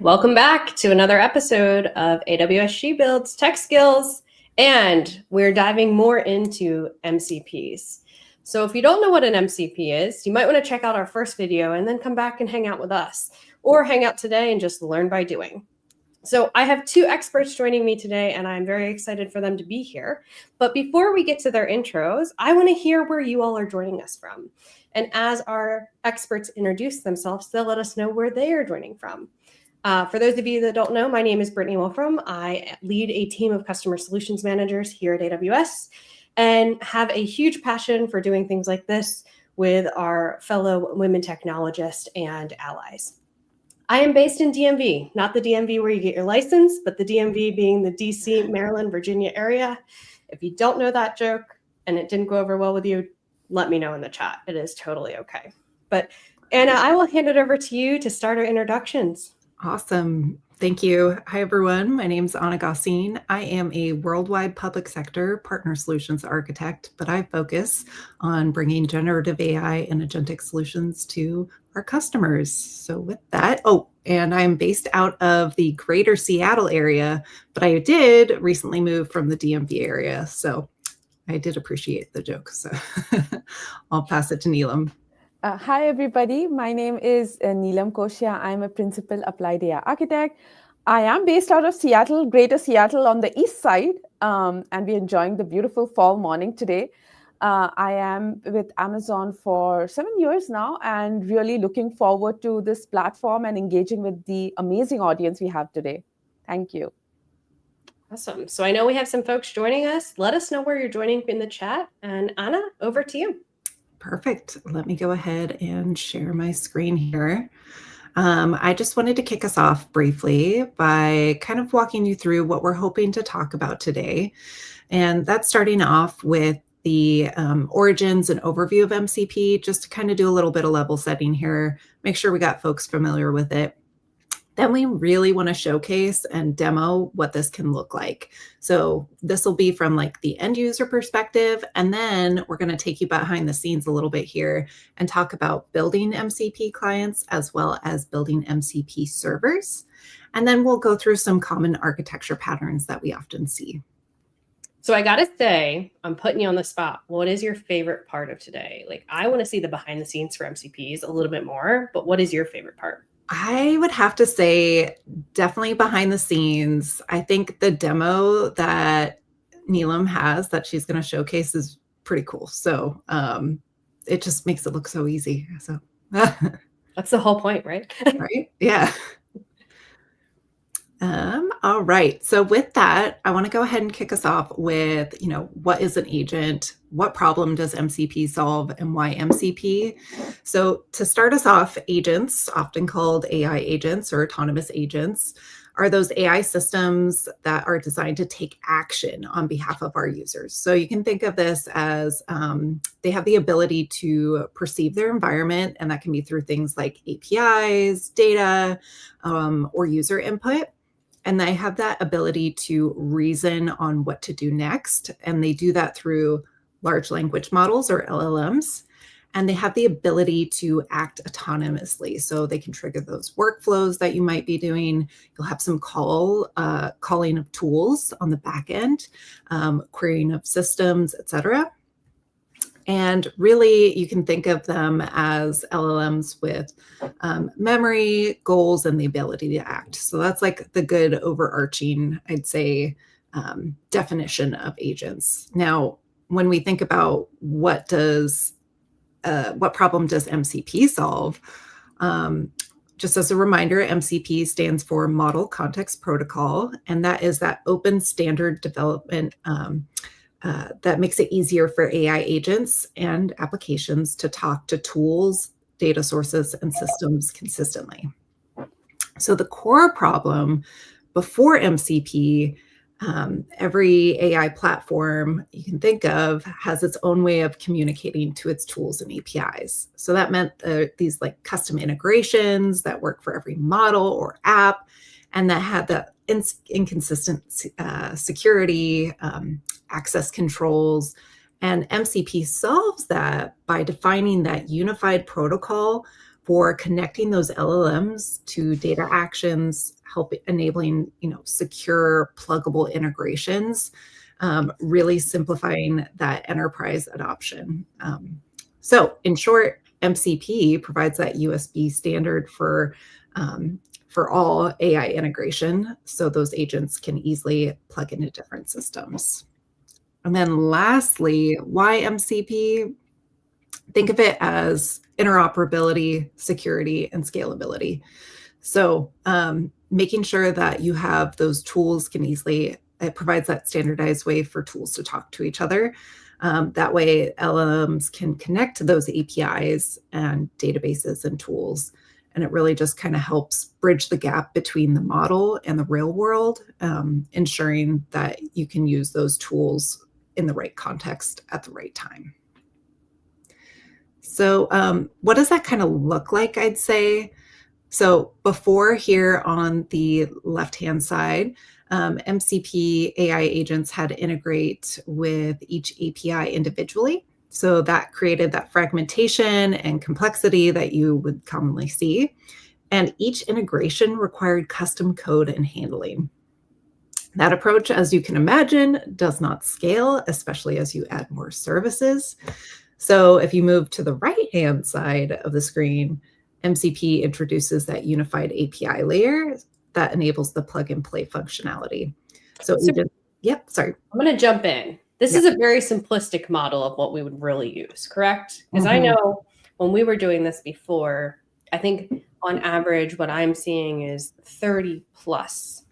Welcome back to another episode of AWS She Builds Tech Skills, and we're diving more into MCPs. So if you don't know what an MCP is, you might want to check out our first video and then come back and hang out with us, or hang out today and just learn by doing. So I have two experts joining me today, and I'm very excited for them to be here. But before we get to their intros, I want to hear where you all are joining us from. And as our experts introduce themselves, they'll let us know where they are joining from. For those of you that don't know, my name is Brittany Wolfrom. I lead a team of customer solutions managers here at AWS and have a huge passion for doing things like this with our fellow women technologists and allies. I am based in DMV, not the DMV where you get your license, but the DMV being the DC, Maryland, Virginia area. If you don't know that joke and it didn't go over well with you, let me know in the chat. It is totally okay. But Anna, I will hand it over to you to start our introductions. Awesome. Thank you. Hi, everyone. My name is Ana Gosseen. I am a worldwide public sector partner solutions architect, but I focus on bringing generative AI and agentic solutions to our customers. So with that, and I'm based out of the greater Seattle area, but I did recently move from the DMV area. So I did appreciate the joke. So I'll pass it to Neelam. Hi, everybody. My name is Neelam Koshiya. I'm a principal applied AI architect. I am based out of Seattle, greater Seattle on the east side, and we're enjoying the beautiful fall morning today. I am with Amazon for 7 years now and really looking forward to this platform and engaging with the amazing audience we have today. Thank you. Awesome. So I know we have some folks joining us. Let us know where you're joining in the chat. And Anna, over to you. Perfect. Let me go ahead and share my screen here. I just wanted to kick us off briefly by kind of walking you through what we're hoping to talk about today. And that's starting off with the origins and overview of MCP, just to kind of do a little bit of level setting here, make sure we got folks familiar with it. Then we really want to showcase and demo what this can look like. So this will be from like the end user perspective, and then we're going to take you behind the scenes a little bit here and talk about building MCP clients as well as building MCP servers. And then we'll go through some common architecture patterns that we often see. So I got to say, I'm putting you on the spot. What is your favorite part of today? Like, I want to see the behind the scenes for MCPs a little bit more, but what is your favorite part? I would have to say definitely behind the scenes. I think the demo that Neelam has that she's going to showcase is pretty cool. So it just makes it look so easy. So that's the whole point, right? Right? Yeah. All right. So with that, I want to go ahead and kick us off with, what is an agent? What problem does MCP solve, and why MCP? So to start us off, agents, often called AI agents or autonomous agents, are those AI systems that are designed to take action on behalf of our users. So you can think of this as they have the ability to perceive their environment, and that can be through things like APIs, data, or user input. And they have that ability to reason on what to do next. And they do that through large language models or LLMs. And they have the ability to act autonomously. So they can trigger those workflows that you might be doing. You'll have some calling of tools on the back end, querying of systems, et cetera. And really, you can think of them as LLMs with memory, goals, and the ability to act. So that's like the good overarching, I'd say, definition of agents. Now, when we think about what problem does MCP solve, just as a reminder, MCP stands for Model Context Protocol, and that is that open standard development that makes it easier for AI agents and applications to talk to tools, data sources, and systems consistently. So the core problem before MCP, every AI platform you can think of has its own way of communicating to its tools and APIs. So that meant these like custom integrations that work for every model or app, and that had the inconsistent security, access controls. And MCP solves that by defining that unified protocol for connecting those LLMs to data actions, help enabling, secure, pluggable integrations, really simplifying that enterprise adoption. So in short, MCP provides that USB standard for all AI integration, so those agents can easily plug into different systems. And then lastly, why MCP? Think of it as interoperability, security, and scalability. So making sure that you have those tools it provides that standardized way for tools to talk to each other. That way LLMs can connect to those APIs and databases and tools. And it really just kind of helps bridge the gap between the model and the real world, ensuring that you can use those tools in the right context at the right time. So what does that kind of look like, I'd say? So before here on the left-hand side, MCP AI agents had to integrate with each API individually. So that created that fragmentation and complexity that you would commonly see. And each integration required custom code and handling. That approach, as you can imagine, does not scale, especially as you add more services. So if you move to the right-hand side of the screen, MCP introduces that unified API layer that enables the plug-and-play functionality. So sorry. I'm going to jump in. This is a very simplistic model of what we would really use, correct? Because I know when we were doing this before, I think on average, what I'm seeing is 30 plus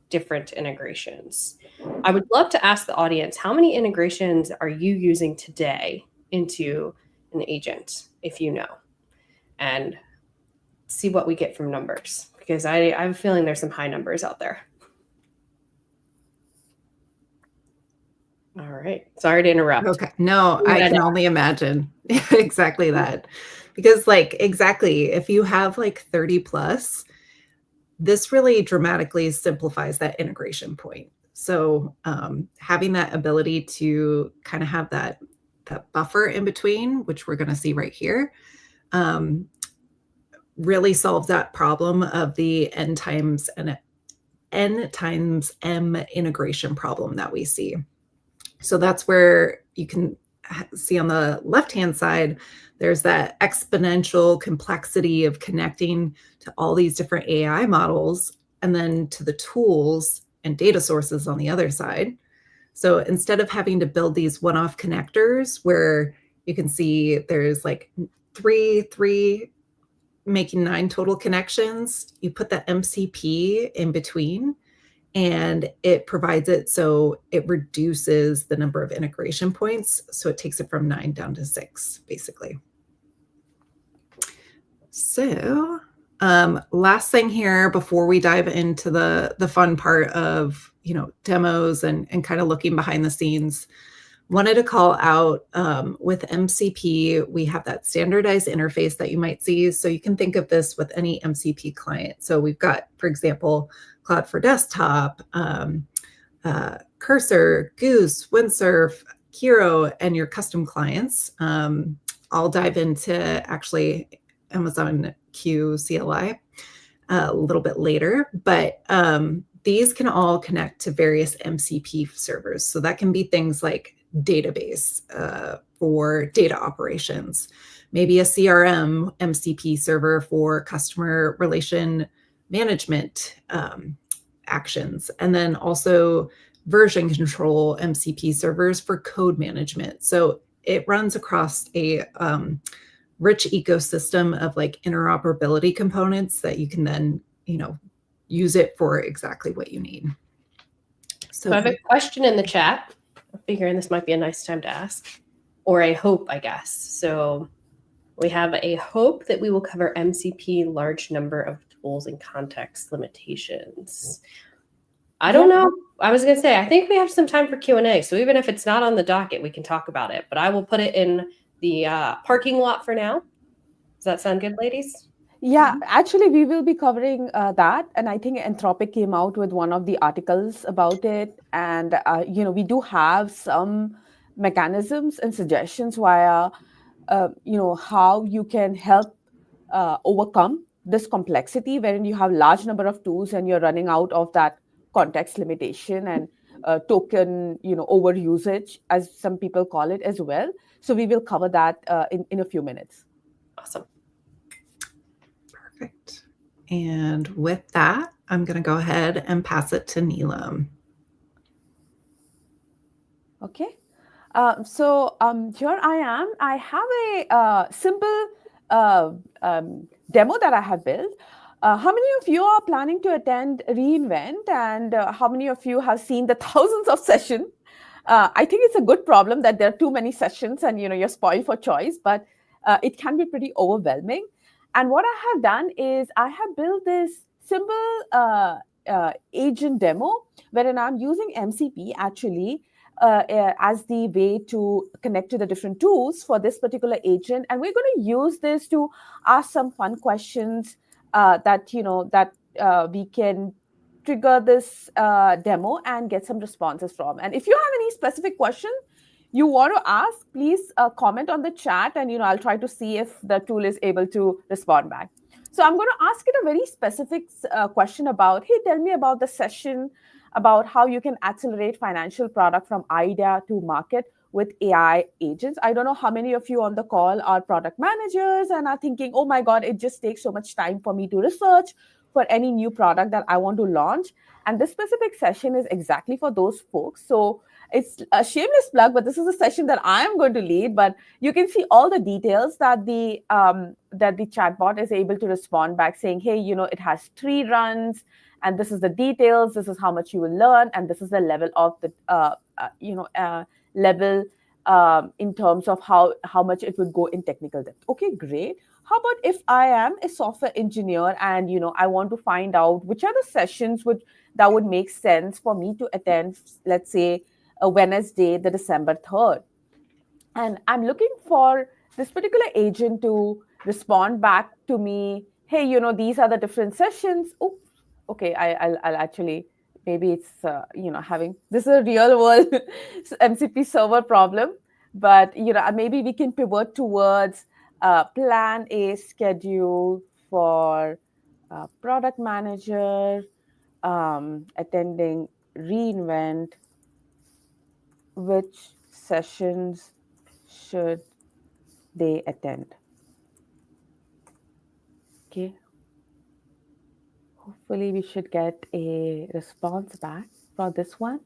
different integrations. I would love to ask the audience, how many integrations are you using today into an agent, if you know, and see what we get from numbers, because I have a feeling there's some high numbers out there. All right. Sorry to interrupt. Okay. No, I can only imagine exactly that. Because exactly, if you have 30 plus, this really dramatically simplifies that integration point. So having that ability to kind of have that buffer in between, which we're going to see right here, really solves that problem of the N times M integration problem that we see. So that's where you can see on the left-hand side, there's that exponential complexity of connecting to all these different AI models, and then to the tools and data sources on the other side. So instead of having to build these one-off connectors where you can see there's three making 9 total connections, you put the MCP in between, and it provides it so it reduces the number of integration points. So it takes it from 9 down to 6, basically. So last thing here before we dive into the fun part of demos and kind of looking behind the scenes, wanted to call out with MCP, we have that standardized interface that you might see. So you can think of this with any MCP client. So we've got, for example, Cloud for Desktop, Cursor, Goose, Windsurf, Hero, and your custom clients. I'll dive into actually Amazon Q CLI a little bit later, but these can all connect to various MCP servers. So that can be things like database for data operations, maybe a CRM MCP server for customer relation management actions, and then also version control MCP servers for code management. So it runs across a rich ecosystem of interoperability components that you can then, use it for exactly what you need. So I have a question in the chat. I'm figuring this might be a nice time to ask, or a hope, I guess. So we have a hope that we will cover MCP large number of tools and context limitations. I don't know. I was going to say, I think we have some time for Q&A. So even if it's not on the docket, we can talk about it. But I will put it in the parking lot for now. Does that sound good, ladies? Yeah, actually, we will be covering that. And I think Anthropic came out with one of the articles about it. And, we do have some mechanisms and suggestions via, how you can help overcome this complexity wherein you have large number of tools and you're running out of that context limitation and token, over usage, as some people call it as well. So we will cover that in a few minutes. Awesome. Perfect. And with that, I'm going to go ahead and pass it to Neelam. Okay. So here I am. I have a simple demo that I have built. How many of you are planning to attend reInvent, and how many of you have seen the thousands of sessions? I think it's a good problem that there are too many sessions and you're spoiled for choice, but it can be pretty overwhelming. And what I have done is I have built this simple agent demo wherein I'm using MCP actually as the way to connect to the different tools for this particular agent. And we're going to use this to ask some fun questions that we can trigger this demo and get some responses from. And if you have any specific question you want to ask, please comment on the chat, and I'll try to see if the tool is able to respond back. So I'm going to ask it a very specific question about, hey, tell me about the session about how you can accelerate financial product from idea to market with AI agents. I don't know how many of you on the call are product managers and are thinking, oh my God, it just takes so much time for me to research for any new product that I want to launch. And this specific session is exactly for those folks. So it's a shameless plug, but this is a session that I am going to lead. But you can see all the details that the chatbot is able to respond back, saying, hey, it has 3 runs, and this is the details. This is how much you will learn, and this is the level of the level in terms of how much it would go in technical depth. Okay, great. How about if I am a software engineer and I want to find out which are the sessions that would make sense for me to attend, let's say a Wednesday, the December 3rd. And I'm looking for this particular agent to respond back to me, hey, these are the different sessions. Oh, okay, I'll actually, maybe it's, having, this is a real world MCP server problem, but, maybe we can pivot towards plan a schedule for product manager attending reInvent. Which sessions should they attend? Okay. Hopefully we should get a response back for this one.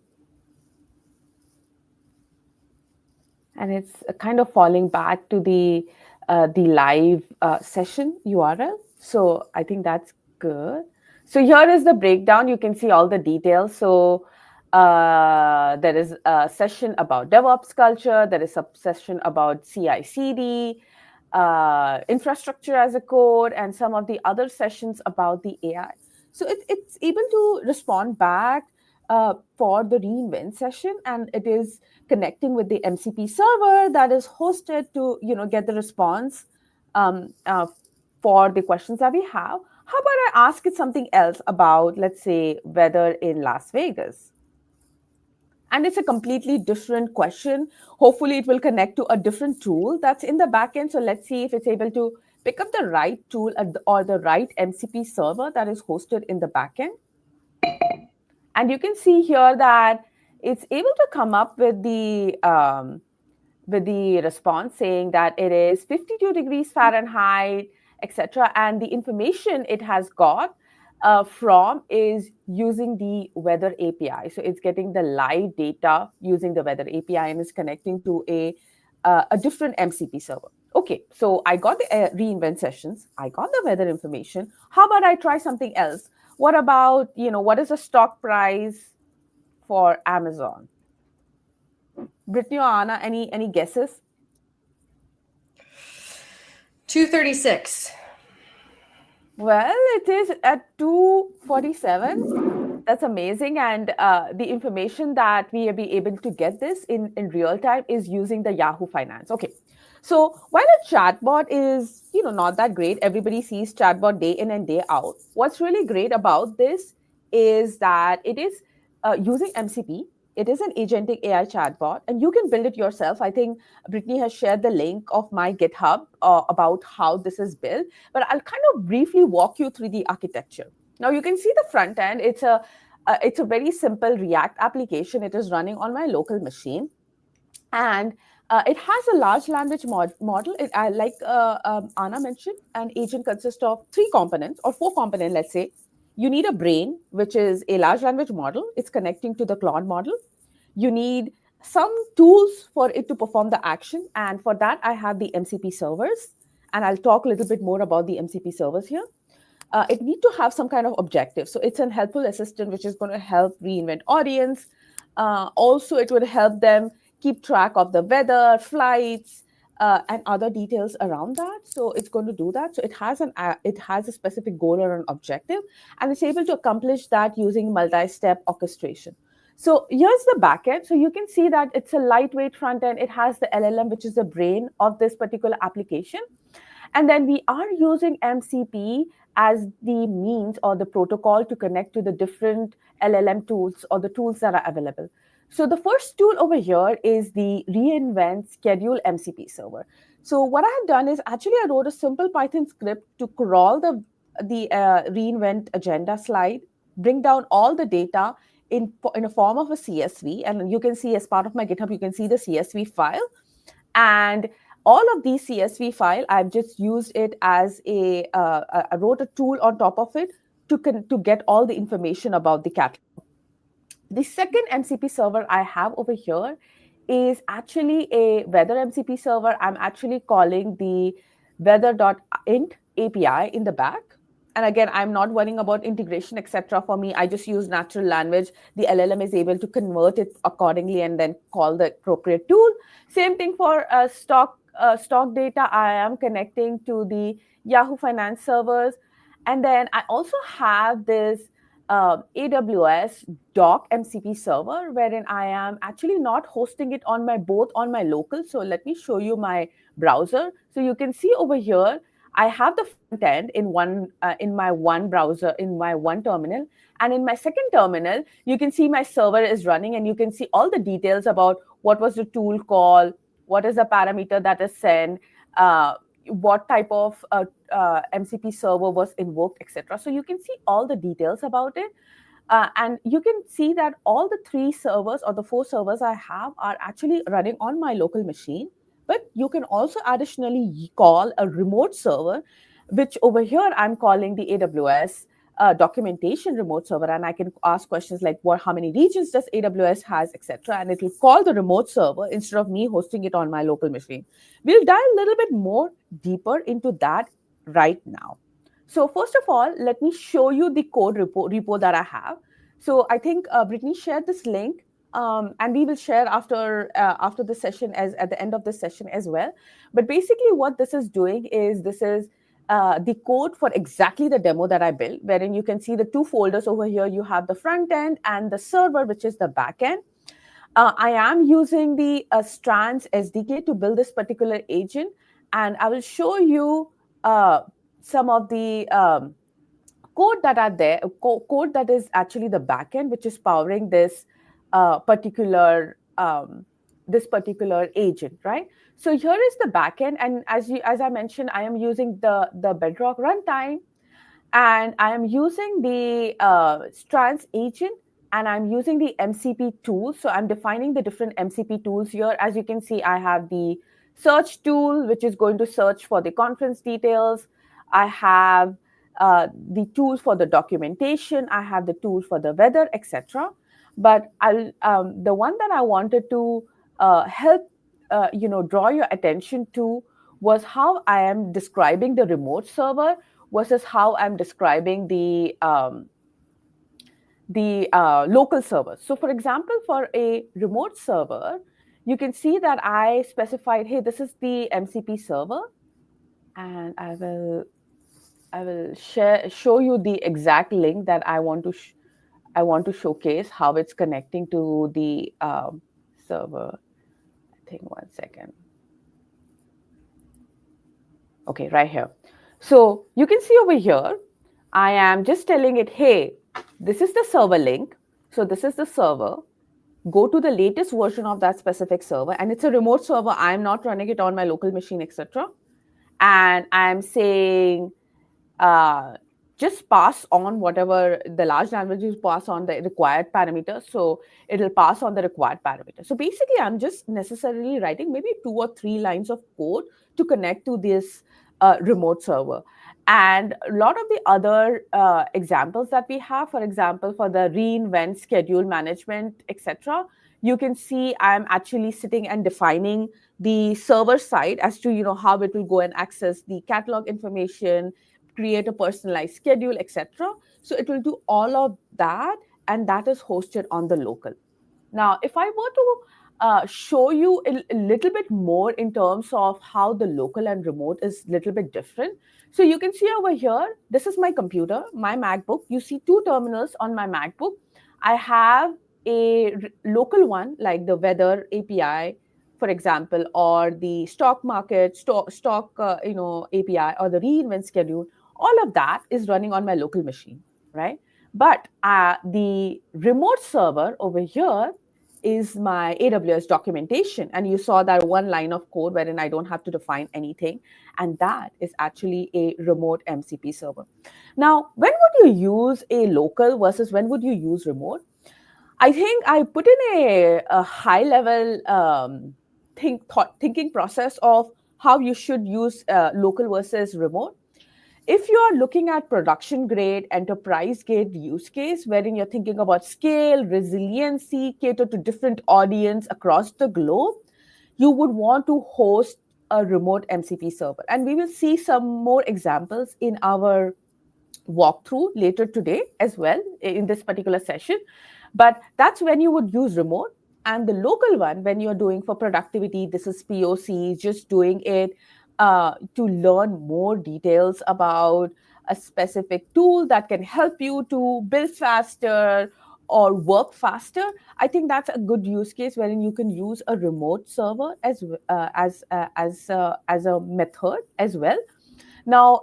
And it's kind of falling back to the live session URL. So I think that's good. So here is the breakdown. You can see all the details. So there is a session about DevOps culture. There is a session about CI/CD, infrastructure as a code, and some of the other sessions about the AI. So it's able to respond back for the reInvent session, and it is connecting with the MCP server that is hosted to get the response for the questions that we have. How about I ask it something else about, let's say, weather in Las Vegas? And it's a completely different question. Hopefully, it will connect to a different tool that's in the backend. So let's see if it's able to pick up the right tool or the right MCP server that is hosted in the backend. And you can see here that it's able to come up with the response saying that it is 52 degrees Fahrenheit, etc. And the information it has got from is using the weather API. So it's getting the live data using the weather API and is connecting to a different MCP server. Okay, so I got the reInvent sessions. I got the weather information. How about I try something else? What about, what is the stock price for Amazon? Brittany or Ana, any guesses? 236. Well, it is at 247. That's amazing. And the information that we will be able to get this in real time is using the Yahoo Finance. Okay. So while a chatbot is, not that great, everybody sees chatbot day in and day out. What's really great about this is that it is using MCP. It is an agentic AI chatbot, and you can build it yourself. I think Brittany has shared the link of my GitHub about how this is built, but I'll kind of briefly walk you through the architecture. Now you can see the front end. It's a very simple React application. It is running on my local machine, and it has a large language model. Like Ana mentioned, an agent consists of 3 components or 4 components, let's say. You need a brain, which is a large language model. It's connecting to the Claude model. You need some tools for it to perform the action. And for that, I have the MCP servers. And I'll talk a little bit more about the MCP servers here. It needs to have some kind of objective. So it's a helpful assistant, which is going to help reinvent audience. Also, it would help them keep track of the weather, flights, and other details around that. So it's going to do that. So it has a specific goal or an objective, and it's able to accomplish that using multi-step orchestration. So here's the backend. So you can see that it's a lightweight front end. It has the LLM, which is the brain of this particular application. And then we are using MCP as the means or the protocol to connect to the different LLM tools or the tools that are available. So the first tool over here is the reinvent schedule MCP server. So what I have done is actually I wrote a simple Python script to crawl the reinvent agenda slide, bring down all the data in a form of a CSV. And you can see as part of my GitHub, you can see the CSV file. And all of these CSV file, I've just used it as I wrote a tool on top of it to get all the information about the catalog. The second MCP server I have over here is actually a weather MCP server. I'm actually calling the weather.int API in the back. And again, I'm not worrying about integration, etc. For me, I just use natural language. The LLM is able to convert it accordingly and then call the appropriate tool. Same thing for stock data. I am connecting to the Yahoo Finance servers. And then I also have this AWS doc MCP server, wherein I am actually not hosting it on both on my local. So let me show you my browser. So you can see over here, I have the front end in my one browser, in my one terminal. And in my second terminal, you can see my server is running, and you can see all the details about what was the tool call, what is the parameter that is sent, what type of MCP server was invoked, etc. So you can see all the details about it. And you can see that all the 3 servers or the 4 servers I have are actually running on my local machine. But you can also additionally call a remote server, which over here I'm calling the AWS documentation remote server. And I can ask questions like how many regions does AWS has, etc. And it will call the remote server instead of me hosting it on my local machine. We'll dive a little bit more deeper into that right now. So first of all, let me show you the code repo that I have. So I think Brittany shared this link, and we will share after the session, as at the end of the session as well. But basically, what this is doing is this is the code for exactly the demo that I built, wherein you can see the 2 folders over here. You have the front end and the server, which is the back end. I am using the Strands SDK to build this particular agent, and I will show you some of the code that are there, code that is actually the backend, which is powering this particular agent, right? So here is the backend, and as I mentioned, I am using the Bedrock runtime, and I am using the Strands agent, and I'm using the MCP tools. So I'm defining the different MCP tools here. As you can see, I have the search tool, which is going to search for the conference details. I have the tools for the documentation. I have the tools for the weather, etc. But the one that I wanted to help draw your attention to was how I am describing the remote server versus how I'm describing the local server. So for example, for a remote server, you can see that I specified, hey, this is the MCP server, and I will show you the exact link that I want to showcase how it's connecting to the server. I think 1 second. Okay, right here. So you can see over here, I am just telling it, hey, this is the server link. So this is the server. go to the latest version of that specific server, and it's a remote server. I'm not running it on my local machine, etc. And I'm saying, uh, just pass on whatever the large languages pass on the required parameters. So it'll pass on the required parameter. So basically, I'm just necessarily writing maybe 2 or 3 lines of code to connect to this remote server. And a lot of the other examples that we have, for example, for the reinvent schedule management, etc., you can see I'm actually sitting and defining the server side as to how it will go and access the catalog information, create a personalized schedule, etc. So it will do all of that, and that is hosted on the local. Now, if I were to show you a little bit more in terms of how the local and remote is a little bit different. So you can see over here, this is my computer, my MacBook. You see 2 terminals on my MacBook. I have a local one, like the weather API, for example, or the stock market, stock API, or the reinvent schedule. All of that is running on my local machine, right? But the remote server over here is my AWS documentation. And you saw that one line of code wherein I don't have to define anything. And that is actually a remote MCP server. Now, when would you use a local versus when would you use remote? I think I put in a high level thinking process of how you should use local versus remote. If you are looking at production grade, enterprise grade use case, wherein you're thinking about scale, resiliency, cater to different audience across the globe, you would want to host a remote MCP server. And we will see some more examples in our walkthrough later today as well in this particular session. But that's when you would use remote. And the local one, when you're doing for productivity, this is POC, just doing it to learn more details about a specific tool that can help you to build faster or work faster. I think that's a good use case wherein you can use a remote server as a method as well. Now,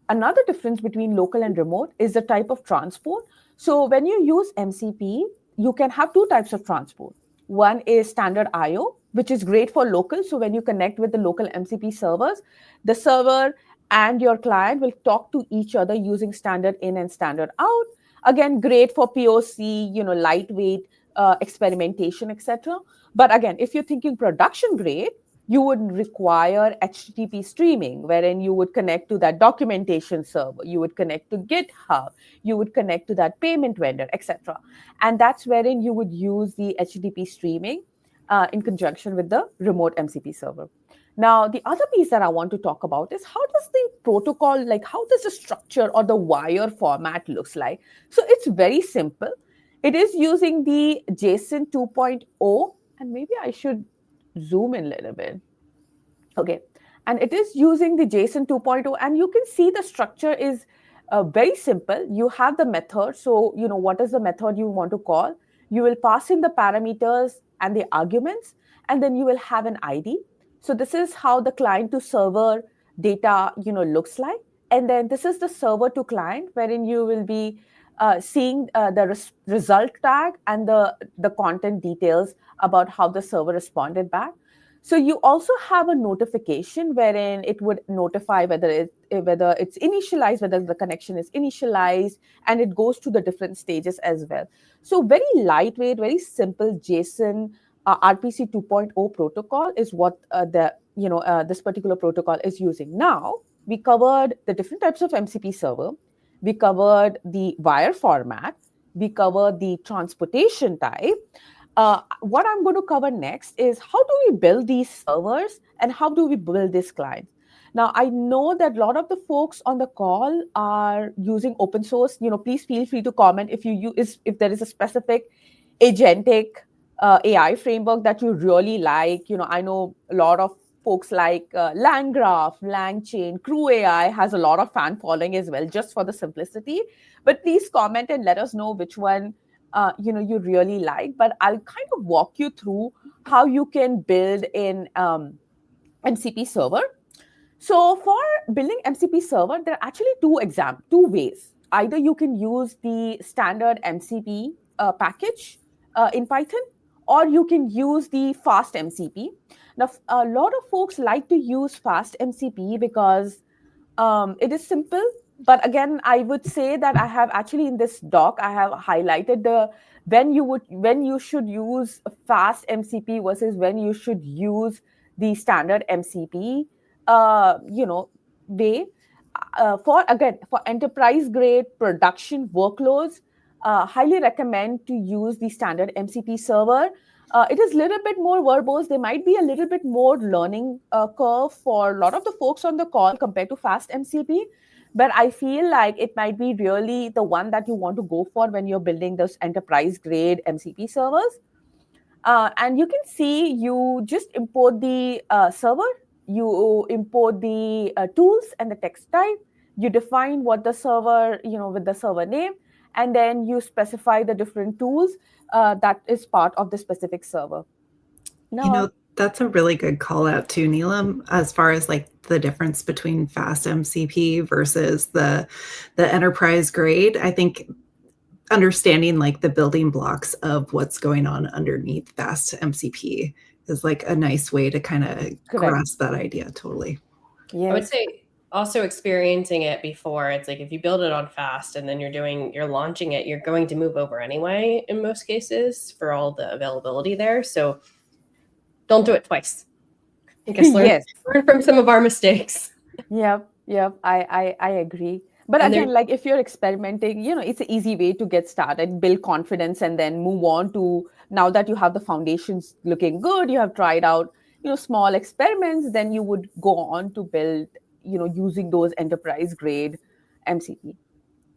another difference between local and remote is the type of transport. So when you use MCP, you can have 2 types of transport. One is standard IO, which is great for local. So when you connect with the local MCP servers, the server and your client will talk to each other using standard in and standard out. Again, great for POC, lightweight experimentation, etc. But again, if you're thinking production grade, you would require HTTP streaming, wherein you would connect to that documentation server, you would connect to GitHub, you would connect to that payment vendor, etc. And that's wherein you would use the HTTP streaming in conjunction with the remote MCP server. Now, the other piece that I want to talk about is how does the protocol, like how does the structure or the wire format looks like? So it's very simple. It is using the JSON 2.0, and maybe I should zoom in a little bit. Okay. And it is using the JSON 2.0, and you can see the structure is very simple. You have the method. So, what is the method you want to call? You will pass in the parameters and the arguments, and then you will have an ID. So this is how the client to server data, looks like. And then this is the server to client, wherein you will be seeing the result tag and the content details about how the server responded back. So you also have a notification wherein it would notify whether it's initialized, whether the connection is initialized, and it goes to the different stages as well. So very lightweight, very simple JSON RPC 2.0 protocol is what this particular protocol is using. Now, we covered the different types of MCP server. We covered the wire format. We covered the transportation type. What I'm going to cover next is how do we build these servers and how do we build these clients? Now, I know that a lot of the folks on the call are using open source. Please feel free to comment if if there is a specific agentic AI framework that you really like. I know a lot of folks like LangGraph, LangChain, Crew AI has a lot of fan following as well, just for the simplicity. But please comment and let us know which one you really like. But I'll kind of walk you through how you can build in MCP server. So for building MCP server, there are actually two ways. Either you can use the standard MCP package in Python, or you can use the fast MCP. Now, a lot of folks like to use fast MCP because it is simple. But again, I would say that I have actually in this doc, I have highlighted the when you should use fast MCP versus when you should use the standard MCP, way. For enterprise grade production workloads, highly recommend to use the standard MCP server. It is a little bit more verbose. There might be a little bit more learning curve for a lot of the folks on the call compared to fast MCP. But I feel like it might be really the one that you want to go for when you're building those enterprise grade MCP servers. And you can see you just import the server, you import the tools and the text type, you define what the server, with the server name, and then you specify the different tools that is part of the specific server. Now, That's a really good call out too, Neelam, as far as like the difference between fast MCP versus the enterprise grade. I think understanding like the building blocks of what's going on underneath fast MCP is like a nice way to kind of grasp that idea. Totally. Yes. I would say also experiencing it before. It's like if you build it on fast and then you're launching it, you're going to move over anyway in most cases for all the availability there. So don't do it twice. I guess learn from some of our mistakes. Yep. I agree. But again, like if you're experimenting, it's an easy way to get started, build confidence, and then move on to, now that you have the foundations looking good, you have tried out, small experiments, then you would go on to build, using those enterprise grade MCP.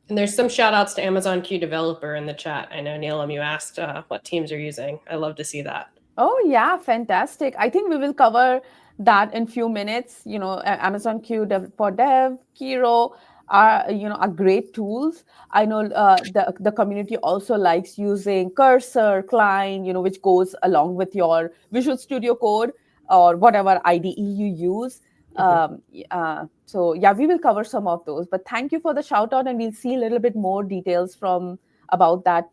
And there's some shout outs to Amazon Q developer in the chat. I know, Neelam, you asked what teams are using. I love to see that. Oh, yeah, fantastic. I think we will cover that in few minutes. Amazon Q for Dev, Kiro are great tools. I know the community also likes using Cursor, Klein, which goes along with your Visual Studio Code or whatever IDE you use. So yeah, we will cover some of those. But thank you for the shout out, and we'll see a little bit more details about that,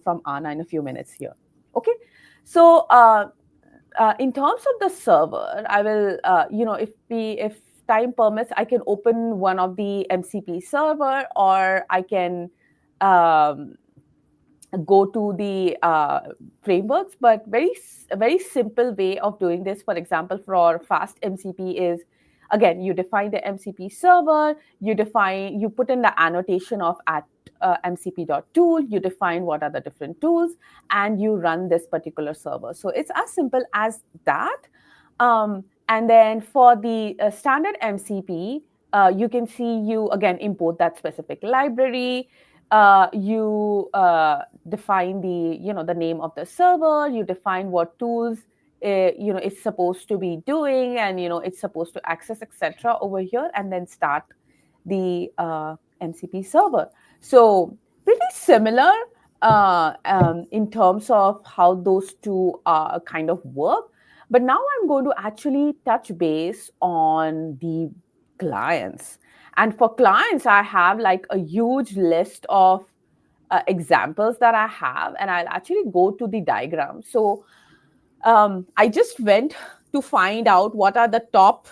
from Ana in a few minutes here. Okay. So in terms of the server, I will, if time permits, I can open one of the MCP server, or I can go to the frameworks. But a very simple way of doing this, for example, for fast MCP is, again, you define the MCP server, you put in the annotation of mcp.tool, you define what are the different tools, and you run this particular server. So it's as simple as that. And then for the standard MCP, you can see you, again, import that specific library. You define the name of the server, you define what tools it's supposed to be doing, and it's supposed to access, etc. over here, and then start the MCP server. So pretty similar in terms of how those two kind of work. But now I'm going to actually touch base on the clients. And for clients, I have like a huge list of examples that I have, and I'll actually go to the diagram. So I just went to find out what are the top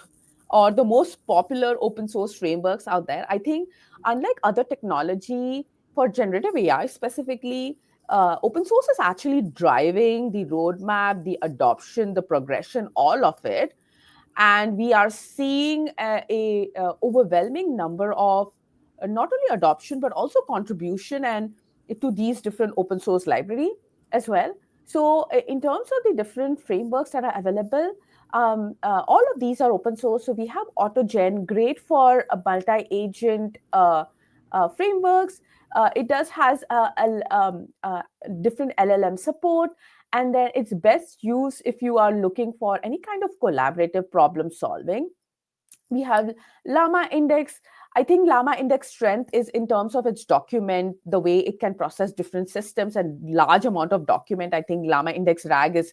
or the most popular open source frameworks out there. I think unlike other technology, for generative AI specifically, open source is actually driving the roadmap, the adoption, the progression, all of it. And we are seeing a overwhelming number of not only adoption, but also contribution and to these different open source library as well. So in terms of the different frameworks that are available, all of these are open source. So we have AutoGen, great for multi-agent frameworks. It has different LLM support. And then it's best used if you are looking for any kind of collaborative problem solving. We have Llama Index. I think Llama Index strength is in terms of its document, the way it can process different systems and large amount of document. I think Llama Index RAG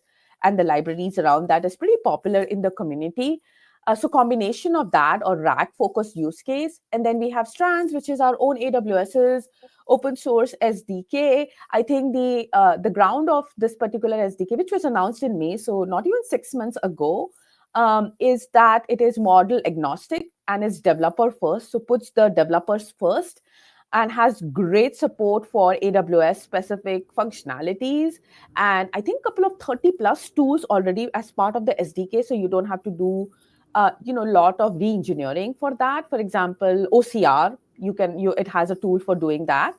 and the libraries around that is pretty popular in the community. So combination of that or rack focused use case. And then we have Strands, which is our own AWS's open source SDK. I think the ground of this particular SDK, which was announced in May, so not even 6 months ago, is that it is model agnostic and is developer first. So puts the developers first and has great support for AWS specific functionalities. And I think a couple of 30 plus tools already as part of the SDK. So you don't have to do a lot of re-engineering for that. For example, OCR, it has a tool for doing that.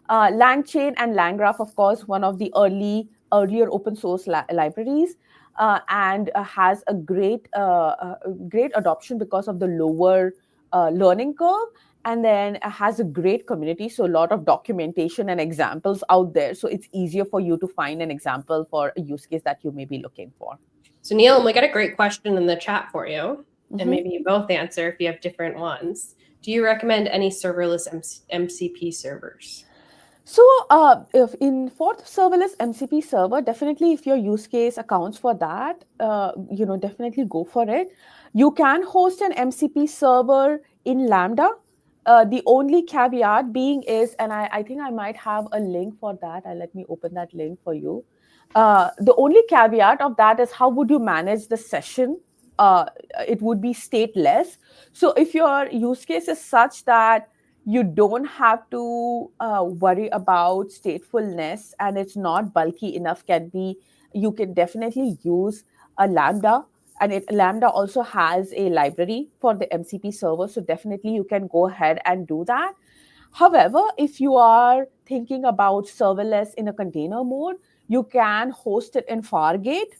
LangChain and LangGraph, of course, one of the earlier open source libraries, and has a great adoption because of the lower learning curve, and then has a great community. So a lot of documentation and examples out there. So it's easier for you to find an example for a use case that you may be looking for. So Neelam, we got a great question in the chat for you, and maybe you both answer if you have different ones. Do you recommend any serverless MCP servers? So if for the serverless MCP server, definitely if your use case accounts for that, definitely go for it. You can host an MCP server in Lambda. The only caveat being is, and I think I might have a link for that. Let me open that link for you. The only caveat of that is how would you manage the session? It would be stateless. So if your use case is such that you don't have to worry about statefulness and it's not bulky enough, you can definitely use a Lambda. And Lambda also has a library for the MCP server. So definitely you can go ahead and do that. However, if you are thinking about serverless in a container mode, you can host it in Fargate,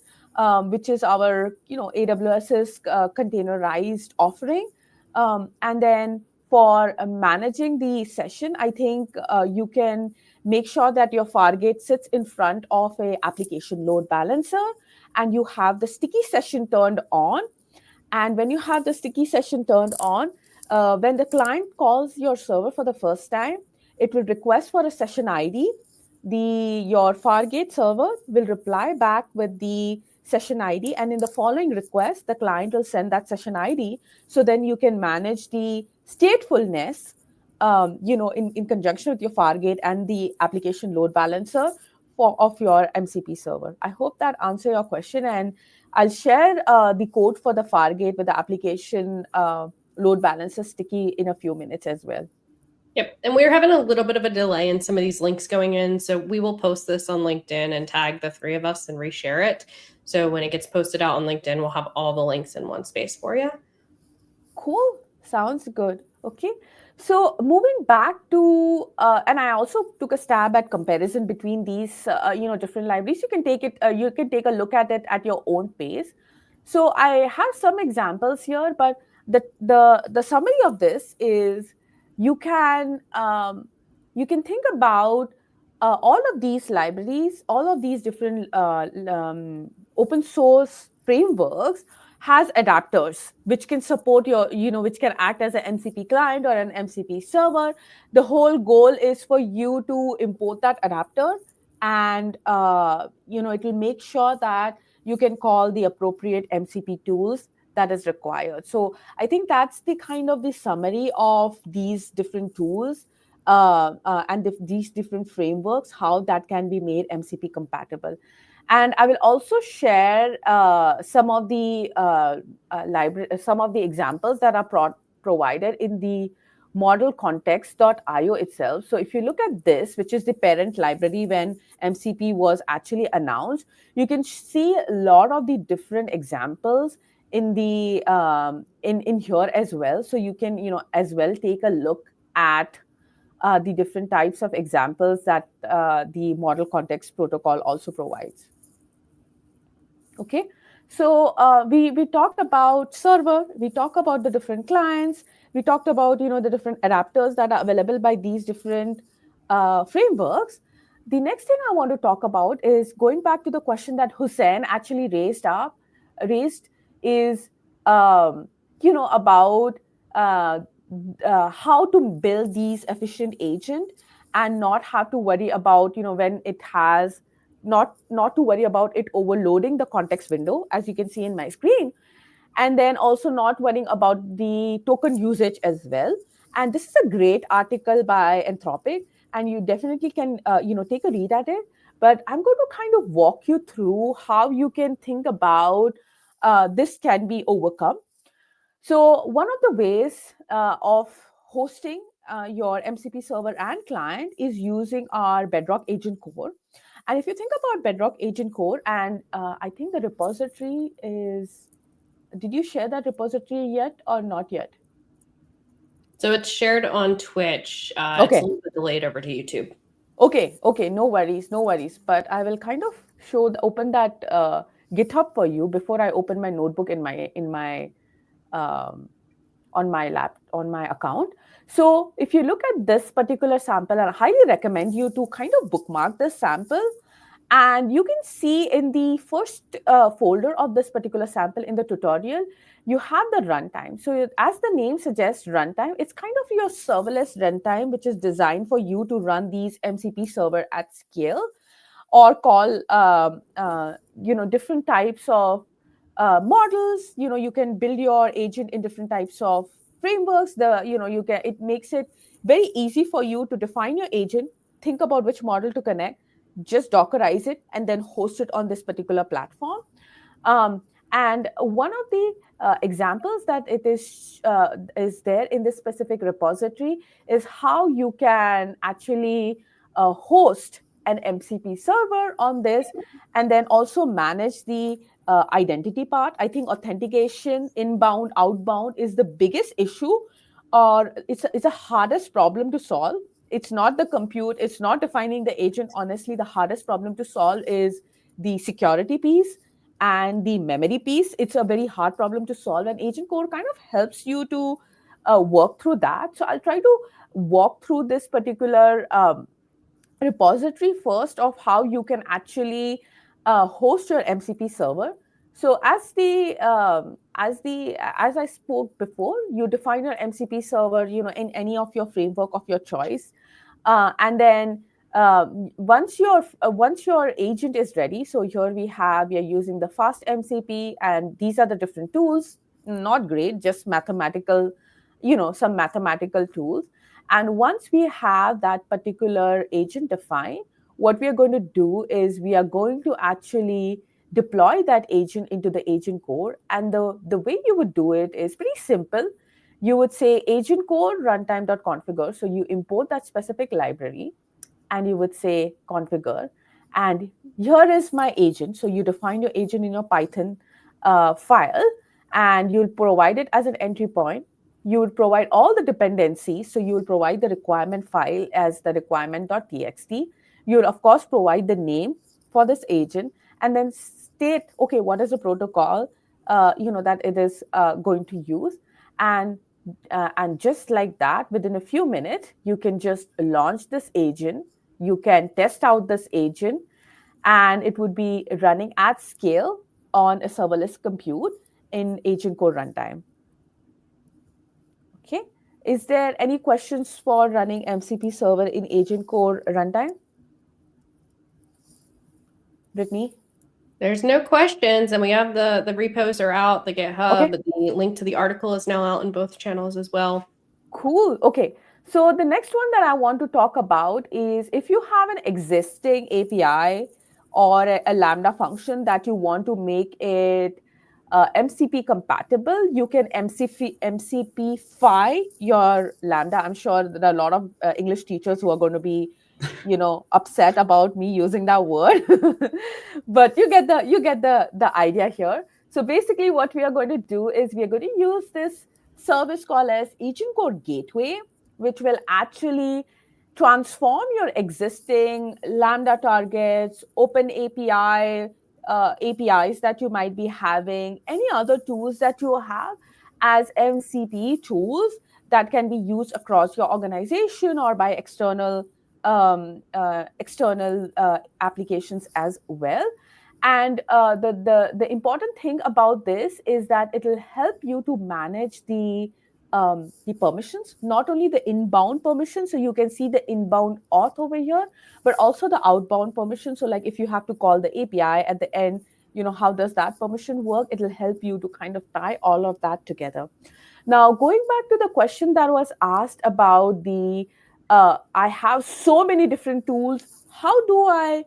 which is our AWS's containerized offering. And then for managing the session, I think you can make sure that your Fargate sits in front of a application load balancer and you have the sticky session turned on. And when you have the sticky session turned on, when the client calls your server for the first time, it will request for a session ID. Your Fargate server will reply back with the session ID, and in the following request, the client will send that session ID. So then you can manage the statefulness, in conjunction with your Fargate and the application load balancer of your MCP server. I hope that answers your question, and I'll share the code for the Fargate with the application load balancer sticky in a few minutes as well. Yep. And we're having a little bit of a delay in some of these links going in. So we will post this on LinkedIn and tag the three of us and reshare it. So when it gets posted out on LinkedIn, we'll have all the links in one space for you. Cool. Sounds good. Okay. So moving back to, and I also took a stab at comparison between these, different libraries. You can take a look at it at your own pace. So I have some examples here, but the summary of this is you can think about all of these libraries, all of these different open source frameworks has adapters which can support which can act as an MCP client or an MCP server. The whole goal is for you to import that adapter, and it will make sure that you can call the appropriate MCP tools that is required. So I think that's the kind of the summary of these different tools and these different frameworks, how that can be made MCP compatible. And I will also share some of the some of the examples that are provided in the model context.io itself. So if you look at this, which is the parent library when MCP was actually announced, you can see a lot of the different examples in the in here as well. So you can as well take a look at the different types of examples that the model context protocol also provides. Okay, so we talked about server, we talked about the different clients, we talked about the different adapters that are available by these different frameworks. The next thing I want to talk about is going back to the question that Hussein actually raised is about how to build these efficient agent and not have to worry about when it has not to worry about it overloading the context window, as you can see in my screen. and then also not worrying about the token usage as well. And this is a great article by Anthropic, and you definitely can take a read at it. But I'm going to kind of walk you through how you can think about this can be overcome. So one of the ways of hosting your MCP server and client is using our Bedrock Agent Core. And if you think about Bedrock Agent Core, and I think the repository is, did you share that repository yet or not yet? So it's shared on Twitch. It's Okay. a little bit delayed over to YouTube. Okay, no worries, no worries. But I will kind of open that GitHub for you before I open my notebook in my um, on my account. So if you look at this particular sample, I highly recommend you to kind of bookmark this sample. And you can see in the first folder of this particular sample in the tutorial, you have the runtime. So as the name suggests, runtime, it's kind of your serverless runtime, which is designed for you to run these MCP server at scale, or call different types of models. You can build your agent in different types of frameworks. It makes it very easy for you to define your agent, think about which model to connect, just Dockerize it, and then host it on this particular platform. And one of the examples that it is there in this specific repository is how you can actually host an MCP server on this, and then also manage the identity part. I think authentication, inbound, outbound, is the biggest issue, or it's a hardest problem to solve. It's not the compute, it's not defining the agent. Honestly, the hardest problem to solve is the security piece and the memory piece. It's a very hard problem to solve, and Agent Core kind of helps you to work through that. So I'll try to walk through this particular repository first of how you can actually host your MCP server. So as I spoke before, you define your MCP server, in any of your framework of your choice, and then once your agent is ready. So here we are using the fast MCP, and these are the different tools. Not great, just mathematical, some mathematical tools. And once we have that particular agent defined, what we are going to do is we are going to actually deploy that agent into the agent core. And the way you would do it is pretty simple. You would say agent core runtime.configure. So you import that specific library, and you would say configure. And here is my agent. So you define your agent in your Python file, and you'll provide it as an entry point. You would provide all the dependencies. So you will provide the requirement file as the requirement.txt. You'll, of course, provide the name for this agent, and then state, okay, what is the protocol that it is going to use. And just like that, within a few minutes, you can just launch this agent. You can test out this agent, and it would be running at scale on a serverless compute in Agent Core runtime. Okay. Is there any questions for running MCP server in Agent Core runtime? Brittany? There's no questions, and we have the repos are out, the GitHub, okay. The link to the article is now out in both channels as well. Cool. Okay. So the next one that I want to talk about is if you have an existing API or a Lambda function that you want to make it MCP compatible, you can MCPify your Lambda. I'm sure there are a lot of English teachers who are going to be, upset about me using that word, but you get the idea here. So basically, what we are going to do is we are going to use this service called as Agent Core Gateway, which will actually transform your existing Lambda targets, Open API, APIs that you might be having, any other tools that you have as MCP tools that can be used across your organization or by external applications as well. And the important thing about this is that it will help you to manage the permissions, not only the inbound permissions, so you can see the inbound auth over here, but also the outbound permissions. So like if you have to call the API at the end, how does that permission work? It'll help you to kind of tie all of that together. Now, going back to the question that was asked about I have so many different tools. How do I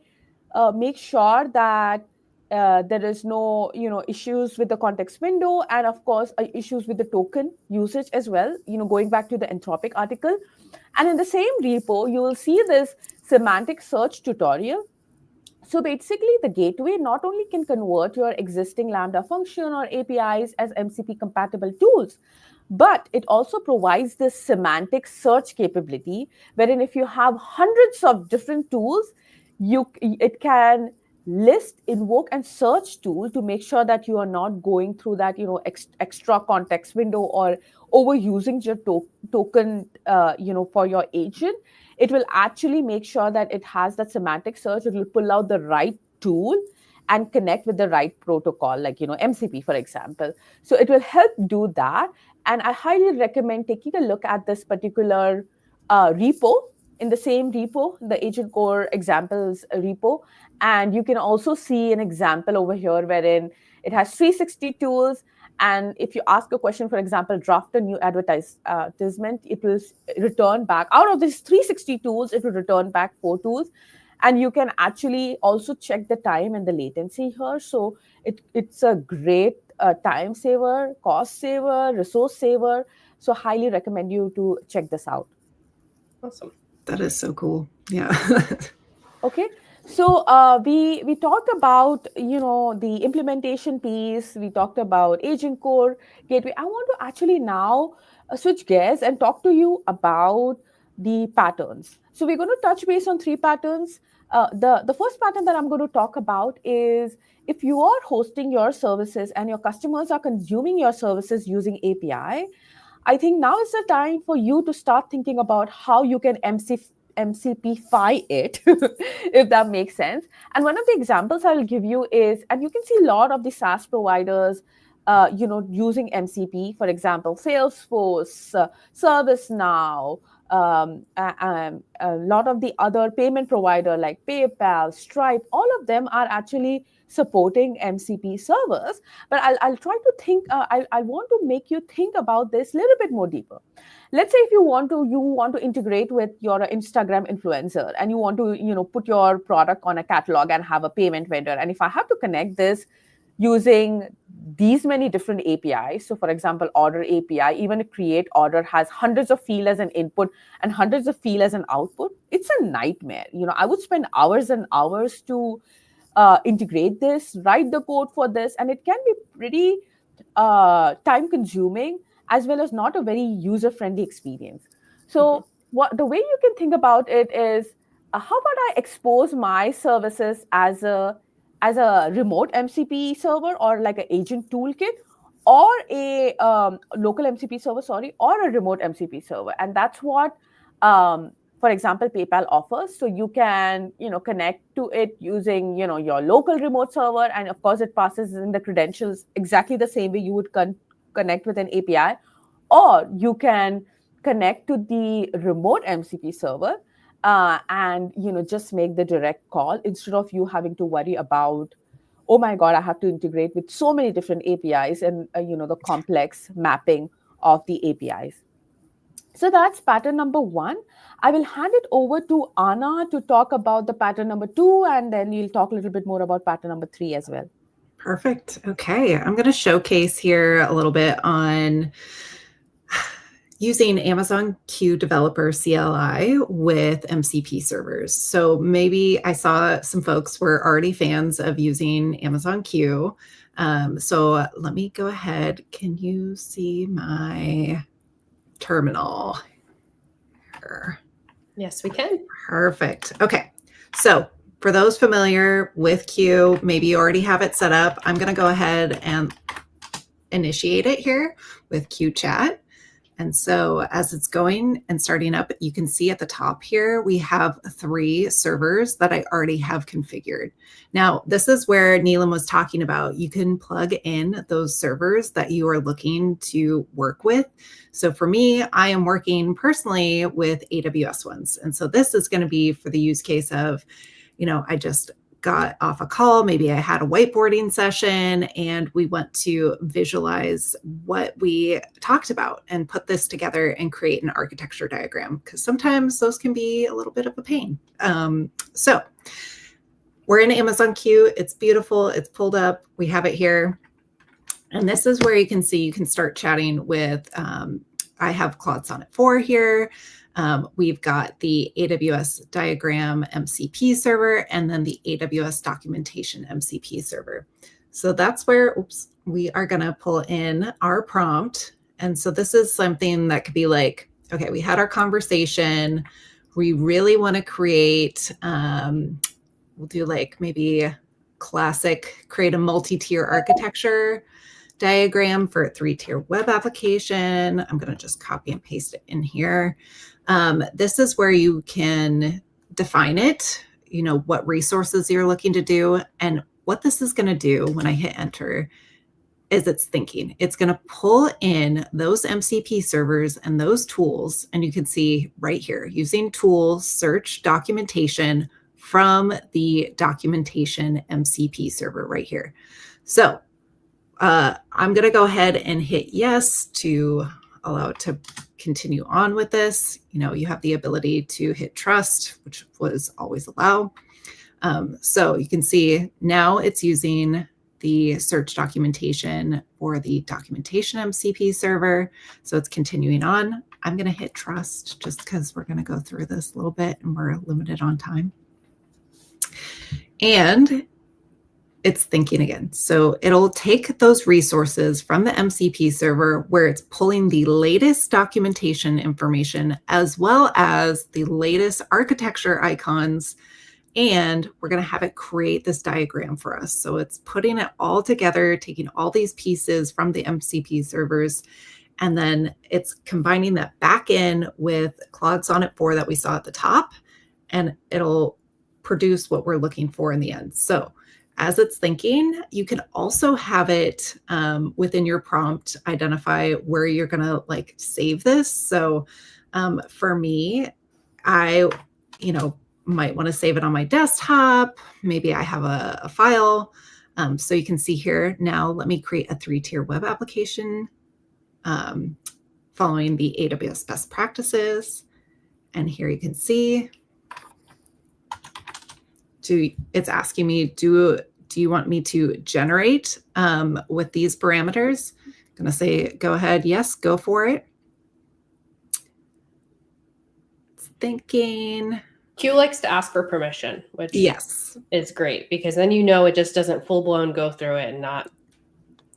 make sure that there is no issues with the context window, and of course issues with the token usage as well, going back to the Anthropic article. And in the same repo, you will see this semantic search tutorial. So basically, the gateway not only can convert your existing Lambda function or APIs as MCP compatible tools, but it also provides this semantic search capability, wherein if you have hundreds of different tools, it can list, invoke, and search tool to make sure that you are not going through that extra context window or overusing your token for your agent. It will actually make sure that it has that semantic search. It will pull out the right tool and connect with the right protocol, like MCP, for example. So it will help do that. And I highly recommend taking a look at this particular repo. In the same repo, the Agent Core examples repo. And you can also see an example over here wherein it has 360 tools. And if you ask a question, for example, draft a new advertisement, it will return back. Out of these 360 tools, it will return back 4 tools. And you can actually also check the time and the latency here. So it's a great time saver, cost saver, resource saver. So highly recommend you to check this out. Awesome. That is so cool. Yeah. Okay. So we talked about the implementation piece. We talked about Agent Core Gateway. I want to actually now switch gears and talk to you about the patterns. So we're going to touch base on 3 patterns. The first pattern that I'm going to talk about is if you are hosting your services and your customers are consuming your services using API, I think now is the time for you to start thinking about how you can MCPify it, if that makes sense. And one of the examples I'll give you is, and you can see a lot of the SaaS providers, using MCP, for example, Salesforce, ServiceNow, a lot of the other payment provider like PayPal, Stripe, all of them are actually supporting MCP servers. But I'll try to think, I want to make you think about this a little bit more deeper. Let's say if you want to integrate with your Instagram influencer and you want to, put your product on a catalog and have a payment vendor. And if I have to connect this using these many different APIs, so for example, order API, even a create order has hundreds of fields as an input and hundreds of fields as an output, it's a nightmare. I would spend hours and hours to integrate this, write the code for this, and it can be pretty time consuming as well as not a very user-friendly experience. So the way you can think about it is, how about I expose my services as a remote MCP server or like an agent toolkit, or a local MCP server, or a remote MCP server. And that's what, for example, PayPal offers. So you can, connect to it using, your local remote server. And of course, it passes in the credentials exactly the same way you would connect with an API. Or you can connect to the remote MCP server and just make the direct call instead of you having to worry about, oh my God, I have to integrate with so many different APIs and the complex mapping of the APIs. So that's pattern number 1. I will hand it over to Ana to talk about the pattern number 2, and then we'll talk a little bit more about pattern number 3 as well. Perfect. Okay. I'm going to showcase here a little bit on using Amazon Q Developer CLI with MCP servers. So maybe I saw some folks were already fans of using Amazon Q. So let me go ahead. Can you see my terminal here? Yes, we can. Perfect. Okay. So for those familiar with Q, maybe you already have it set up. I'm going to go ahead and initiate it here with Q Chat. And so as it's going and starting up, you can see at the top here, we have 3 servers that I already have configured. Now, this is where Neelam was talking about. You can plug in those servers that you are looking to work with. So for me, I am working personally with AWS ones. And so this is going to be for the use case of, I just got off a call, maybe I had a whiteboarding session, and we want to visualize what we talked about and put this together and create an architecture diagram, because sometimes those can be a little bit of a pain. So we're in Amazon Q. It's beautiful. It's pulled up. We have it here. And this is where you can see you can start chatting with, I have Claude Sonnet 4 here. We've got the AWS Diagram MCP server, and then the AWS Documentation MCP server. So that's where, we are going to pull in our prompt. And so this is something that could be like, okay, we had our conversation. We really want to create, we'll do like maybe classic, create a multi-tier architecture diagram for a 3-tier web application. I'm going to just copy and paste it in here. This is where you can define it, what resources you're looking to do. And what this is going to do when I hit enter is it's thinking. It's going to pull in those MCP servers and those tools. And you can see right here, using tools, search documentation from the documentation MCP server right here. So I'm going to go ahead and hit yes to allow it to continue on with this. You have the ability to hit trust, which was always allow. So you can see now it's using the search documentation for the documentation MCP server. So it's continuing on. I'm going to hit trust just because we're going to go through this a little bit and we're limited on time. And it's thinking again. So it'll take those resources from the MCP server where it's pulling the latest documentation information as well as the latest architecture icons, and we're going to have it create this diagram for us. So it's putting it all together, taking all these pieces from the MCP servers, and then it's combining that back in with Claude Sonnet 4 that we saw at the top, and it'll produce what we're looking for in the end. So as it's thinking, you can also have it within your prompt identify where you're going to save this. So for me, I, might want to save it on my desktop. Maybe I have a file. So you can see here now, let me create a 3-tier web application following the AWS best practices. And here you can see, it's asking me, do you want me to generate with these parameters? I'm going to say, go ahead. Yes, go for it. It's thinking. Q likes to ask for permission, which yes, is great because then it just doesn't full blown go through it and not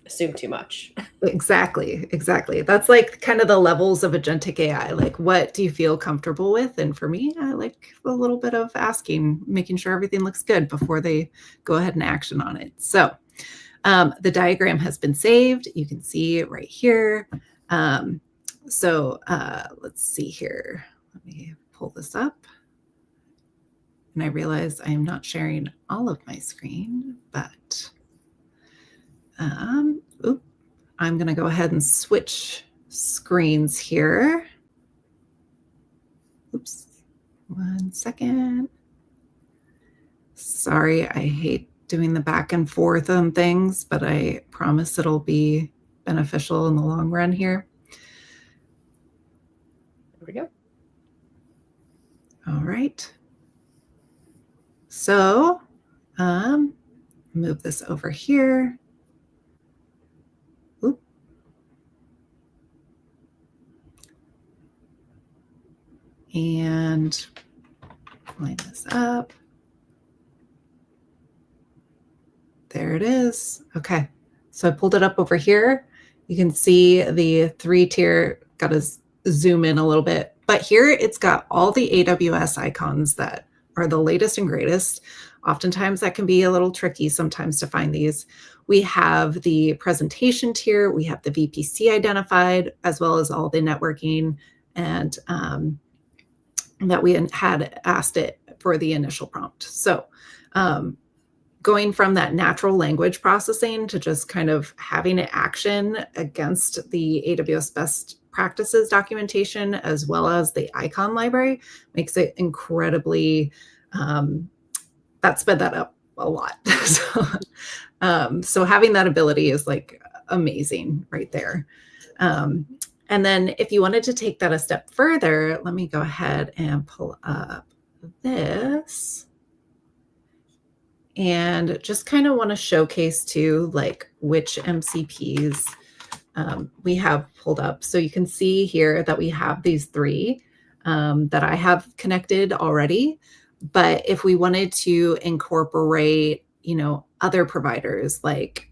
assume too much. Exactly. That's kind of the levels of agentic AI. What do you feel comfortable with? And for me, I like a little bit of asking, making sure everything looks good before they go ahead and action on it. So the diagram has been saved. You can see it right here. So let's see here. Let me pull this up. And I realize I am not sharing all of my screen, but I'm going to go ahead and switch screens here. Oops, 1 second. Sorry, I hate doing the back and forth on things, but I promise it'll be beneficial in the long run here. There we go. All right. So move this over here. Oop. And line this up. There it is. Okay. So I pulled it up over here. You can see the 3-tier, got to zoom in a little bit, but here it's got all the AWS icons that are the latest and greatest. Oftentimes that can be a little tricky sometimes to find these. We have the presentation tier, we have the VPC identified, as well as all the networking and that we had asked it for the initial prompt. So going from that natural language processing to just kind of having it action against the AWS best practices documentation, as well as the icon library, makes it incredibly, that sped that up a lot. So having that ability is like amazing right there. And then if you wanted to take that a step further, let me go ahead and pull up this. And just kind of want to showcase too, like which MCPs we have pulled up. So you can see here that we have these three that I have connected already. But if we wanted to incorporate, other providers like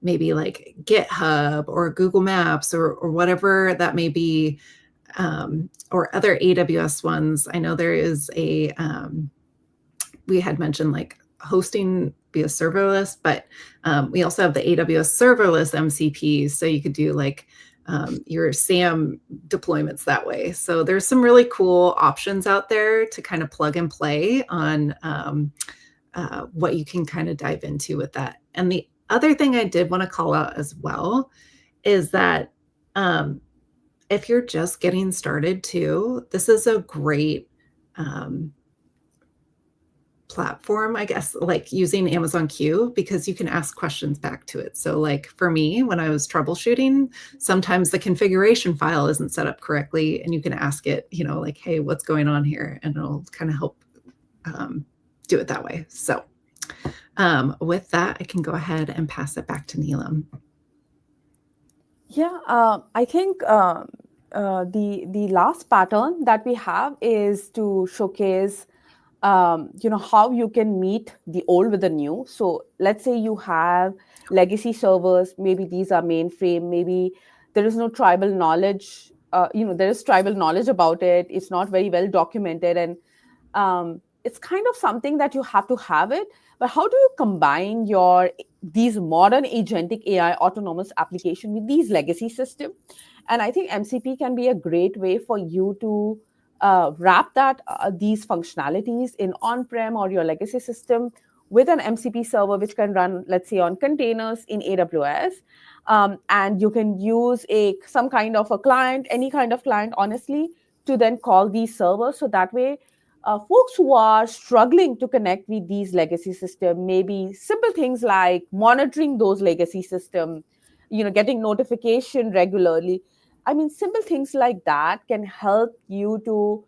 maybe like GitHub or Google Maps or whatever that may be, or other AWS ones, I know there is we had mentioned like hosting via serverless, but we also have the AWS serverless MCPs. So you could do like your SAM deployments that way. So there's some really cool options out there to kind of plug and play on what you can kind of dive into with that. And the other thing I did want to call out as well is that if you're just getting started too, this is a great platform, I guess, like using Amazon Q, because you can ask questions back to it. So like for me, when I was troubleshooting, sometimes the configuration file isn't set up correctly, and you can ask it, like, hey, what's going on here? And it'll kind of help do it that way. So with that, I can go ahead and pass it back to Neelam. Yeah, I think the last pattern that we have is to showcase how you can meet the old with the new. So let's say you have legacy servers, maybe these are mainframe, maybe there is no tribal knowledge, there is tribal knowledge about it. It's not very well documented. And it's kind of something that you have to have it. But how do you combine these modern agentic AI autonomous application with these legacy systems? And I think MCP can be a great way for you to wrap these functionalities in on-prem or your legacy system with an MCP server, which can run, let's say, on containers in AWS. And you can use some kind of a client, any kind of client, honestly, to then call these servers. So that way, folks who are struggling to connect with these legacy systems, maybe simple things like monitoring those legacy systems, getting notification regularly. I mean, simple things like that can help you to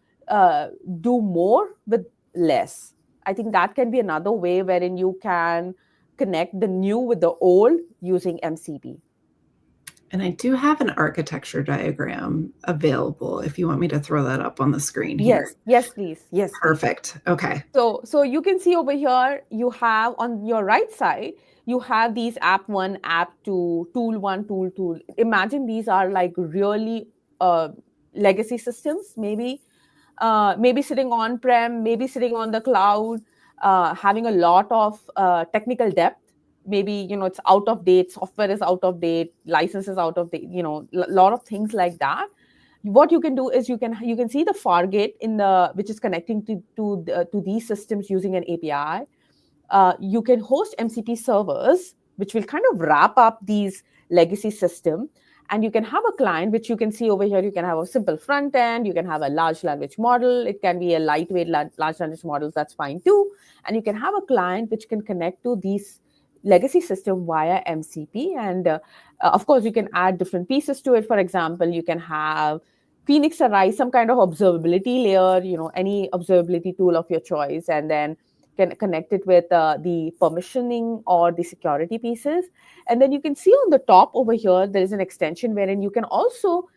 do more with less. I think that can be another way wherein you can connect the new with the old using MCP. And I do have an architecture diagram available if you want me to throw that up on the screen here. Yes, please. Yes. Perfect. Please. Okay. So you can see over here, you have on your right side, you have these app 1, app 2, tool 1, tool 2. Imagine these are like really legacy systems, maybe sitting on-prem, maybe sitting on the cloud, having a lot of technical depth. Maybe, it's out of date, software is out of date, license is out of date, a lot of things like that. What you can do is you can see the Fargate which is connecting to these systems using an API. You can host MCP servers, which will kind of wrap up these legacy system. And you can have a client, which you can see over here. You can have a simple front end. You can have a large language model. It can be a lightweight large language models. That's fine too. And you can have a client which can connect to these legacy system via MCP. And of course, you can add different pieces to it. For example, you can have Phoenix Arise, some kind of observability layer, any observability tool of your choice, and then can connect it with the permissioning or the security pieces. And then you can see on the top over here, there is an extension wherein you can also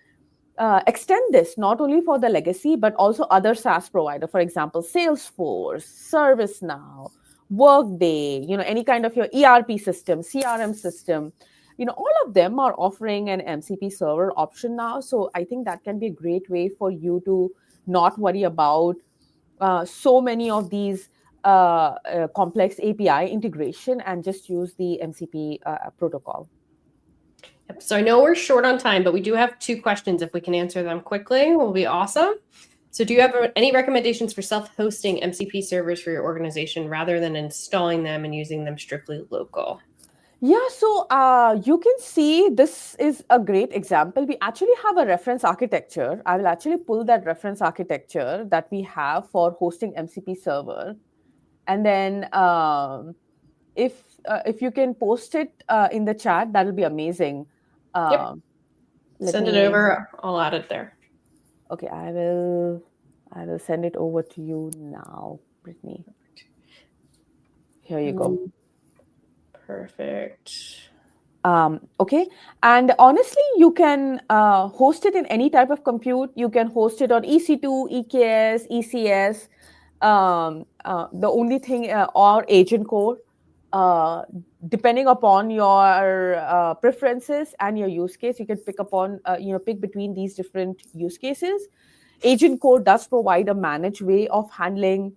extend this not only for the legacy, but also other SaaS provider, for example, Salesforce, ServiceNow, Workday, any kind of your ERP system, CRM system, all of them are offering an MCP server option now. So I think that can be a great way for you to not worry about so many of these complex API integration and just use the MCP protocol. Yep. So I know we're short on time, but we do have 2 questions. If we can answer them quickly, will be awesome. So do you have any recommendations for self-hosting MCP servers for your organization rather than installing them and using them strictly local? Yeah, so you can see this is a great example. We actually have a reference architecture. I will actually pull that reference architecture that we have for hosting MCP server. And then if you can post it in the chat, that'll be amazing. Yep. Send it over. I'll add it there. Okay, I will send it over to you now, Brittany. Here you go. Perfect. Okay, and honestly, you can host it in any type of compute. You can host it on EC2, EKS, ECS. The only thing, or agent core, depending upon your preferences and your use case, you can pick between these different use cases. Agent core does provide a managed way of handling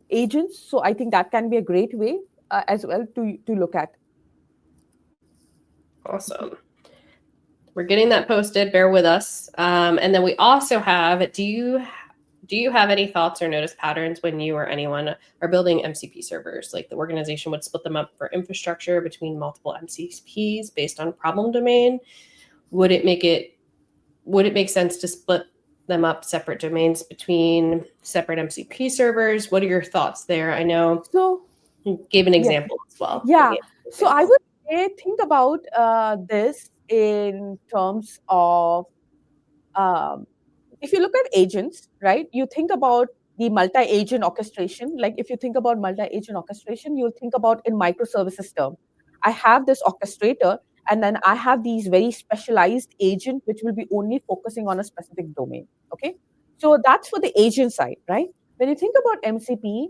agents, so I think that can be a great way as well to look at. Awesome. We're getting that posted. Bear with us. And then we also have, do you have any thoughts or notice patterns when you or anyone are building MCP servers? Like the organization would split them up for infrastructure between multiple MCPs based on problem domain. Would it make sense to split them up separate domains between separate MCP servers? What are your thoughts there? I know you gave an example as well. Yeah. So I would say think about this in terms of if you look at agents, right? You think about the multi-agent orchestration. Like if you think about multi-agent orchestration, you'll think about in microservices term. I have this orchestrator, and then I have these very specialized agent which will be only focusing on a specific domain. Okay, so that's for the agent side, right? When you think about MCP,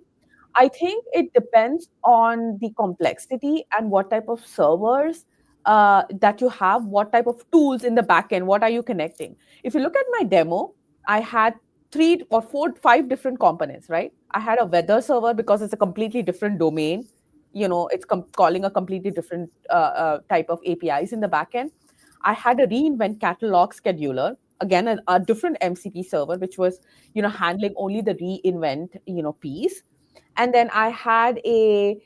I think it depends on the complexity and what type of servers that you have, what type of tools in the backend, what are you connecting. If you look at my demo, I had 3 or 4, 5 different components, right? I had a weather server because it's a completely different domain. It's calling a completely different type of APIs in the backend. I had a reinvent catalog scheduler, again, a different MCP server, which was, handling only the reinvent, piece. And then I had a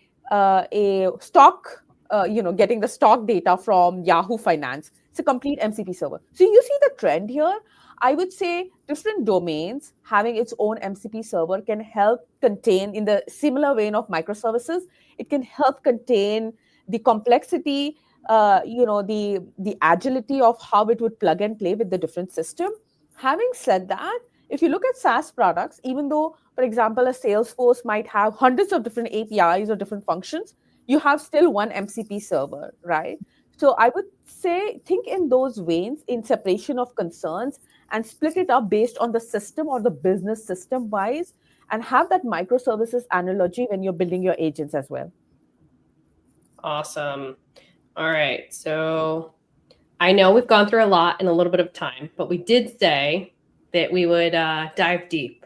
stock, getting the stock data from Yahoo Finance. It's a complete MCP server. So you see the trend here. I would say different domains having its own MCP server can help contain, in the similar vein of microservices, it can help contain the complexity, the agility of how it would plug and play with the different system. Having said that, if you look at SaaS products, even though, for example, a Salesforce might have hundreds of different APIs or different functions, you have still one MCP server, right? So I would say think in those veins, in separation of concerns, and split it up based on the system or the business system wise, and have that microservices analogy when you're building your agents as well. Awesome. All right. So I know we've gone through a lot in a little bit of time, but we did say that we would dive deep.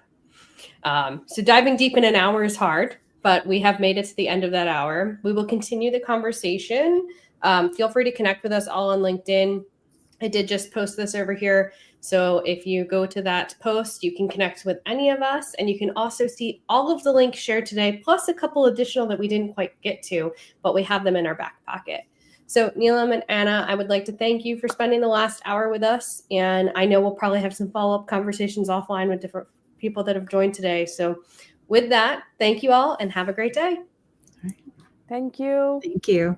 So diving deep in an hour is hard, but we have made it to the end of that hour. We will continue the conversation. Feel free to connect with us all on LinkedIn. I did just post this over here. So if you go to that post, you can connect with any of us, and you can also see all of the links shared today, plus a couple additional that we didn't quite get to, but we have them in our back pocket. So Neelam and Ana, I would like to thank you for spending the last hour with us. And I know we'll probably have some follow-up conversations offline with different people that have joined today. So with that, thank you all and have a great day. Thank you. Thank you.